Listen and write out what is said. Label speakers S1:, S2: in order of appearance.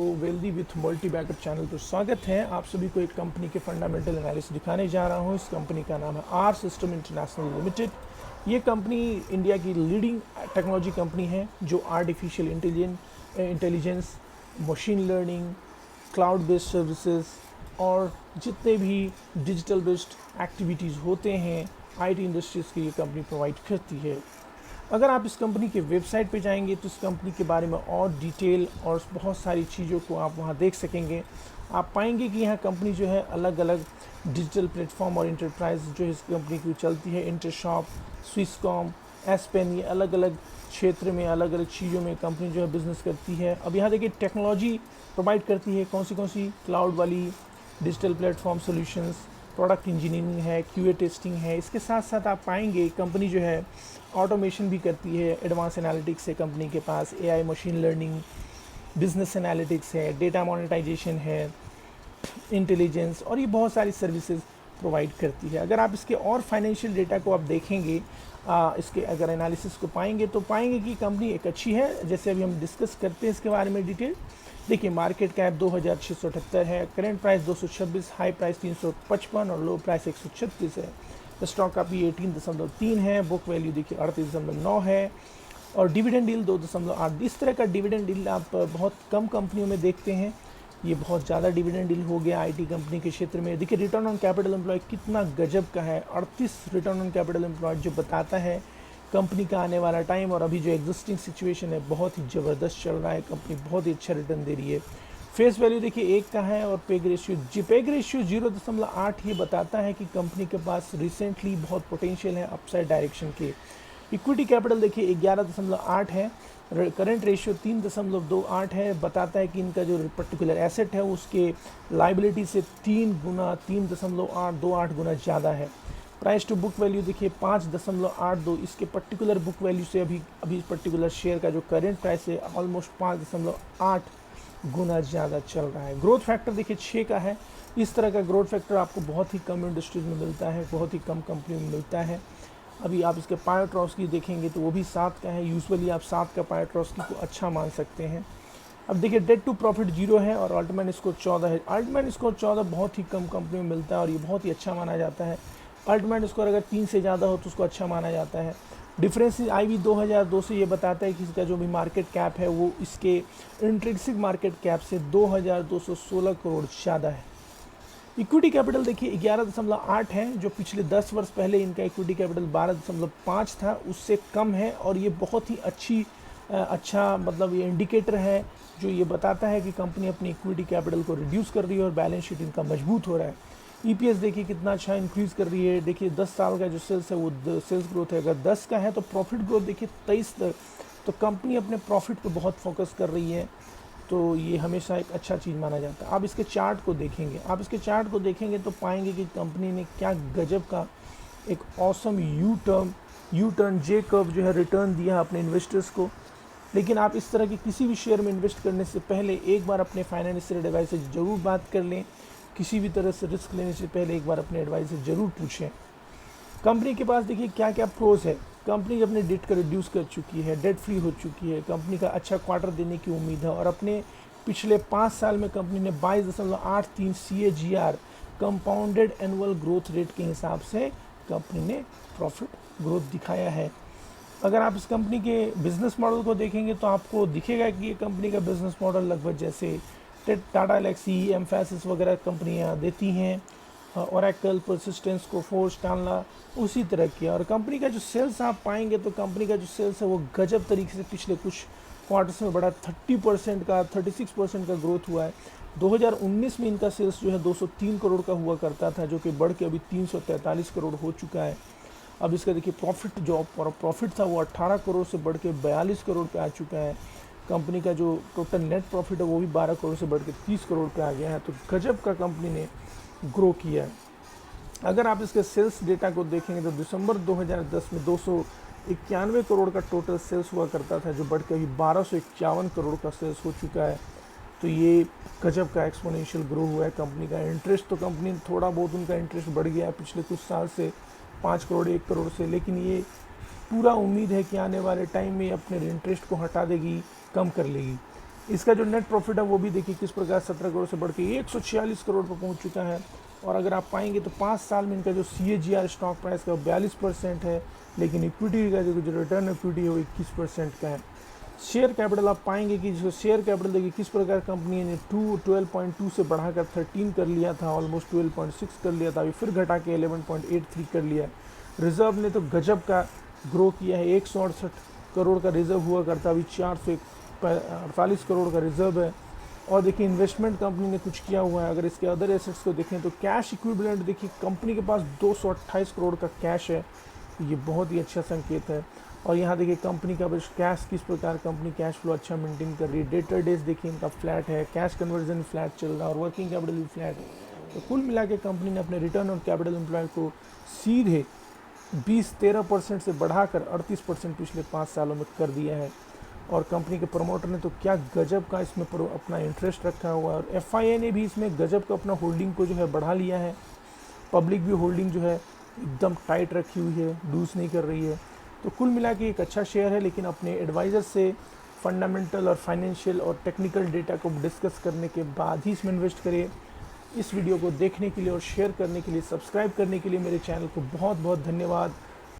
S1: Wealthy with multi backup channel पर स्वागत है। आप सभी को एक कंपनी के फंडामेंटल एनालिसिस दिखाने जा रहा हूं। इस कंपनी का नाम है आर सिस्टम इंटरनेशनल लिमिटेड। ये कंपनी इंडिया की लीडिंग टेक्नोलॉजी कंपनी है जो artificial intelligence, machine learning, cloud based services और जितने भी डिजिटल बेस्ड एक्टिविटीज़ होते हैं आईटी इंडस्ट्रीज़ की ये कंपनी प्रोवाइड करती है। अगर आप इस कंपनी के वेबसाइट पे जाएंगे तो इस कंपनी के बारे में और डिटेल और बहुत सारी चीज़ों को आप वहाँ देख सकेंगे। आप पाएंगे कि यहाँ कंपनी जो है अलग अलग डिजिटल प्लेटफॉर्म और इंटरप्राइज जो इस कंपनी की चलती है, इंटरशॉप, स्विसकॉम, एसपेन, ये अलग अलग क्षेत्र में अलग अलग चीज़ों में कंपनी जो है बिज़नेस करती है। अब यहाँ देखिए टेक्नोलॉजी प्रोवाइड करती है कौन सी क्लाउड वाली, digital platform solutions, product engineering है, क्यूए टेस्टिंग है। इसके साथ साथ आप पाएंगे कंपनी जो है ऑटोमेशन भी करती है। एडवांस एनालिटिक्स है कंपनी के पास, AI, machine learning, business analytics है, डेटा मोनेटाइजेशन है, इंटेलिजेंस, और ये बहुत सारी सर्विसेज प्रोवाइड करती है। अगर आप इसके और फाइनेंशियल डेटा को आप देखेंगे, इसके अगर एनालिसिस को पाएंगे तो पाएंगे कि कंपनी एक अच्छी है। जैसे अभी हम डिस्कस करते हैं इसके बारे में डिटेल। देखिए मार्केट कैप 2678 है, करेंट प्राइस 226, हाई प्राइस 355 और लो प्राइस 136 है। स्टॉक का पी 18.3 है, बुक वैल्यू देखिए 38.9 है और डिविडेंड डील 2.8। इस तरह का डिविडेंड डील आप बहुत कम कंपनियों में देखते हैं। ये बहुत ज़्यादा डिविडेंड डील हो गया आईटी कंपनी के क्षेत्र में। देखिए रिटर्न ऑन कैपिटल एम्प्लॉय कितना गजब का है, 38 रिटर्न ऑन कैपिटल एम्प्लॉय, जो बताता है कंपनी का आने वाला टाइम और अभी जो एग्जिस्टिंग सिचुएशन है बहुत ही ज़बरदस्त चल रहा है। कंपनी बहुत ही अच्छा रिटर्न दे रही है। फेस वैल्यू देखिए 1 का है और पेग रेशियो 0.8 ये बताता है कि कंपनी के पास रिसेंटली बहुत पोटेंशियल है अपसाइड डायरेक्शन के। इक्विटी कैपिटल देखिए 11.8 है, करेंट रेशियो 3.28 है, बताता है कि इनका जो पर्टिकुलर एसेट है उसके लाइबिलिटी से 3.28 गुना ज़्यादा है। प्राइस टू बुक वैल्यू देखिए 5.82, इसके पर्टिकुलर बुक वैल्यू से अभी पर्टिकुलर शेयर का जो करेंट प्राइस है ऑलमोस्ट 5.8 गुना ज़्यादा चल रहा है। ग्रोथ फैक्टर देखिए 6 का है। इस तरह का ग्रोथ फैक्टर आपको बहुत ही कम इंडस्ट्रीज में मिलता है, बहुत ही कम कंपनी में मिलता है। अभी आप इसके पायोट्रॉस्की देखेंगे तो वो भी 7 का है। यूजुअली आप 7 का पायोट्रॉस्की को अच्छा मान सकते हैं। अब देखिए डेट टू प्रॉफिट 0 है और अल्टमैन स्कोर 14 है। अल्टमैन स्कोर 14 बहुत ही कम कंपनी में मिलता है और ये बहुत ही अच्छा माना जाता है। अल्टमैन स्कोर अगर 3 से ज़्यादा हो तो उसको अच्छा माना जाता है। डिफरेंस आईवी 2002 से ये बताता है कि इसका जो भी मार्केट कैप है वो इसके इंट्रिंसिक मार्केट कैप से 2216 करोड़ ज़्यादा है। इक्विटी कैपिटल देखिए 11.8 है, जो पिछले 10 वर्ष पहले इनका इक्विटी कैपिटल 12.5 था, उससे कम है और ये बहुत ही अच्छा मतलब ये इंडिकेटर है जो ये बताता है कि कंपनी अपनी इक्विटी कैपिटल को रिड्यूस कर रही है और बैलेंस शीट इनका मजबूत हो रहा है। ईपीएस देखिए कितना अच्छा इंक्रीज़ कर रही है। देखिए 10 साल का जो सेल्स है वो सेल्स ग्रोथ है, अगर 10 का है तो प्रॉफिट ग्रोथ देखिए 23 तक। तो कंपनी अपने प्रॉफिट पे बहुत फोकस कर रही है, तो ये हमेशा एक अच्छा चीज़ माना जाता है। आप इसके चार्ट को देखेंगे तो पाएंगे कि कंपनी ने क्या गजब का एक awesome U turn J curve जो है रिटर्न दिया है अपने इन्वेस्टर्स को। लेकिन आप इस तरह के किसी भी शेयर में इन्वेस्ट करने से पहले एक बार अपने फाइनेंशियल एडवाइजर से ज़रूर बात कर लें। किसी भी तरह से रिस्क लेने से पहले एक बार अपने एडवाइजर से ज़रूर पूछें। कंपनी के पास देखिए क्या क्या प्रोज है। कंपनी अपने डेट को रिड्यूस कर चुकी है, डेट फ्री हो चुकी है, कंपनी का अच्छा क्वार्टर देने की उम्मीद है और अपने पिछले 5 साल में कंपनी ने 22.83 CAGR compounded annual growth rate के हिसाब से कंपनी ने प्रॉफिट ग्रोथ दिखाया है। अगर आप इस कंपनी के बिजनेस मॉडल को देखेंगे तो आपको दिखेगा कि ये कंपनी का बिजनेस मॉडल लगभग जैसे टाटा एलेक्सी, एम्फैसिस वगैरह कंपनियां देती हैं, ओरेकल, परसिस्टेंस, कोफोर्ज, टानला, उसी तरह की। और कंपनी का जो सेल्स आप पाएंगे तो कंपनी का जो सेल्स है वो गजब तरीके से पिछले कुछ क्वार्टर्स में बड़ा 36% का ग्रोथ हुआ है। 2019 में इनका सेल्स जो है 203 करोड़ का हुआ करता था, जो कि बढ़ के अभी 343 करोड़ हो चुका है। अब इसका देखिए प्रॉफिट था वो 18 करोड़ से बढ़ के 42 करोड़ पे आ चुका है। कंपनी का जो टोटल नेट प्रॉफिट है वो भी 12 करोड़ से बढ़ के 30 करोड़ पे आ गया है। तो गजब का कंपनी ने ग्रो किया है। अगर आप इसके सेल्स डेटा को देखेंगे तो दिसंबर 2010 में 291 करोड़ का टोटल सेल्स हुआ करता था, जो बढ़ के अभी 1251 करोड़ का सेल्स हो चुका है। तो ये गजब का एक्सपोनेंशियल ग्रो हुआ है कंपनी का। इंटरेस्ट तो कंपनी थोड़ा बहुत उनका इंटरेस्ट बढ़ गया है पिछले कुछ साल से 5 करोड़ 1 करोड़ से, लेकिन ये पूरा उम्मीद है कि आने वाले टाइम में अपने इंटरेस्ट को हटा देगी, कम कर लेगी। इसका जो नेट प्रॉफिट है वो भी देखिए किस प्रकार 17 करोड़ से बढ़ के 146 करोड़ पर पहुंच चुका है। और अगर आप पाएंगे तो 5 साल में इनका जो CAGR स्टॉक प्राइस का 42% है, लेकिन इक्विटी का जो रिटर्न इक्विटी है वो 21% का है। शेयर कैपिटल आप पाएंगे कि जो शेयर कैपिटल देखिए किस प्रकार कंपनी ने 12.2 से बढ़ाकर 13 कर लिया था, ऑलमोस्ट 12.6 कर लिया था, अभी फिर घटा के 11.83 कर लिया है। रिजर्व ने तो गजब का ग्रो किया है, 168 करोड़ का रिजर्व हुआ करता, अभी 448 करोड़ का रिजर्व है। और देखिए इन्वेस्टमेंट कंपनी ने कुछ किया हुआ है। अगर इसके अदर एसेट्स को देखें तो कैश इक्विवेलेंट देखिए कंपनी के पास 228 करोड़ का कैश है, ये बहुत ही अच्छा संकेत है। और यहाँ देखिए कंपनी का कैश किस प्रकार कंपनी कैश फ्लो अच्छा मेंटेन कर रही है। डेटर डेज देखिए इनका फ्लैट है, कैश कन्वर्जन फ्लैट चल रहा है और वर्किंग कैपिटल भी फ्लैट है। तो कुल मिला के कंपनी ने अपने रिटर्न ऑन कैपिटल एम्प्लॉयड को सीधे 13% से बढ़ाकर 38% पिछले 5 सालों में कर दिया है। और कंपनी के प्रमोटर ने तो क्या गजब का इसमें अपना इंटरेस्ट रखा हुआ है। और FII ने भी इसमें गजब का अपना होल्डिंग को जो है बढ़ा लिया है। पब्लिक भी होल्डिंग जो है एकदम टाइट रखी हुई है, लूज नहीं कर रही है। तो कुल मिला के एक अच्छा शेयर है, लेकिन अपने एडवाइज़र से फंडामेंटल और फाइनेंशियल और टेक्निकल डेटा को डिस्कस करने के बाद ही इसमें इन्वेस्ट करें। इस वीडियो को देखने के लिए और शेयर करने के लिए, सब्सक्राइब करने के लिए मेरे चैनल को बहुत बहुत धन्यवाद।